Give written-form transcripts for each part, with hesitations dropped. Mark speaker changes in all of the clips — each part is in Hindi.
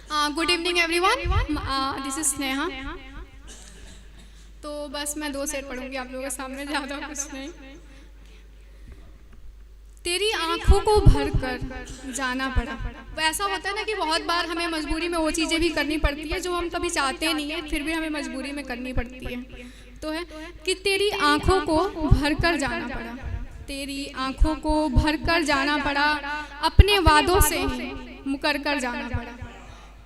Speaker 1: Good evening everyone, this is Sneha. तो बस मैं 2 शेर पढ़ूंगी आप लोगों के सामने, ज़्यादा कुछ नहीं। तेरी आंखों को भर कर जाना पड़ा। तो ऐसा होता है ना कि बहुत बार हमें मजबूरी में वो चीज़ें भी करनी पड़ती है जो हम कभी चाहते नहीं है, फिर भी हमें मजबूरी में करनी पड़ती है। तो है कि तेरी आंखों को भर कर जाना पड़ा, तेरी आंखों को भर कर जाना पड़ा, अपने वादों से ही मुकर कर जाना पड़ा।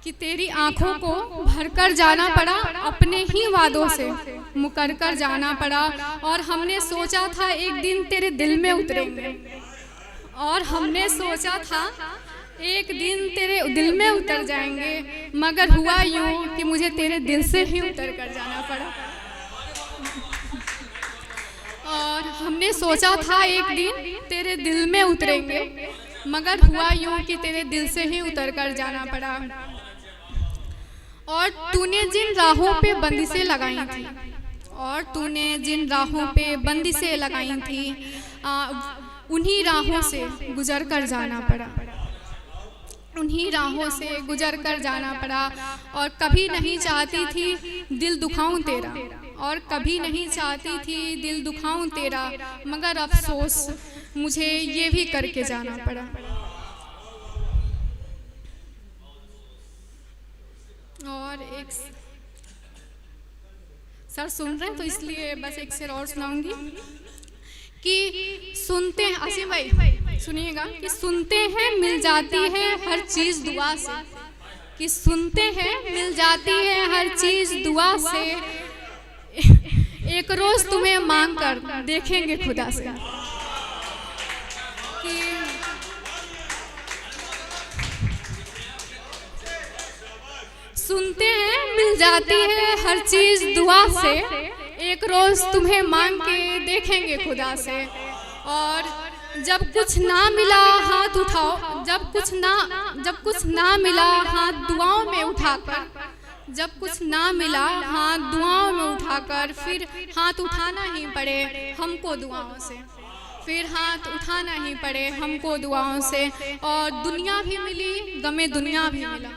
Speaker 1: कि तेरी आंखों को भर कर जाना पड़ा, अपने ही वादों से मुकर कर जाना पड़ा। और हमने सोचा था एक दिन तेरे दिल में उतरेंगे, और हमने सोचा था एक दिन तेरे दिल में उतर जाएंगे, मगर हुआ यूं कि मुझे तेरे दिल से ही उतर कर जाना पड़ा। और हमने सोचा था एक दिन तेरे दिल में उतरेंगे, मगर हुआ यूं कि तेरे दिल से ही उतर कर जाना पड़ा। और तूने जिन राहों पे बंदिशें लगाई थी, और तूने जिन राहों पे बंदिशें लगाई थी, उन्हीं राहों से गुजर कर जाना पड़ा, उन्हीं राहों से गुजर कर जाना पड़ा। और कभी नहीं चाहती थी दिल दुखाऊं तेरा, और कभी नहीं चाहती थी दिल दुखाऊं तेरा, मगर अफसोस मुझे ये भी करके जाना पड़ा। और एक सर सुन रहे हैं तो इसलिए बस एक शेर और सुनाऊंगी कि सुनते हैं, आसिम भाई सुनिएगा, कि सुनते हैं मिल जाती है हर चीज़ दुआ से, कि सुनते हैं मिल जाती है हर चीज़ दुआ से, एक रोज़ तुम्हें मांग कर देखेंगे खुदा से। कि सुनते हैं मिल जाती है हर चीज़ दुआ से, एक रोज़ तुम्हें मांग के देखेंगे खुदा से। और जब कुछ ना मिला हाथ उठाओ, जब कुछ ना मिला हाथ दुआओं में उठाकर, जब कुछ ना मिला हाथ दुआओं में उठाकर, फिर हाथ उठाना ही पड़े हमको दुआओं से, फिर हाथ उठाना ही पड़े हमको दुआओं से। और दुनिया भी मिली गमे दुनिया भी मिला,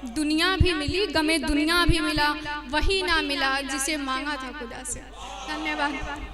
Speaker 1: दुनिया भी मिली गमे दुनिया भी मिला, वही ना मिला जिसे मांगा था खुदा से। धन्यवाद।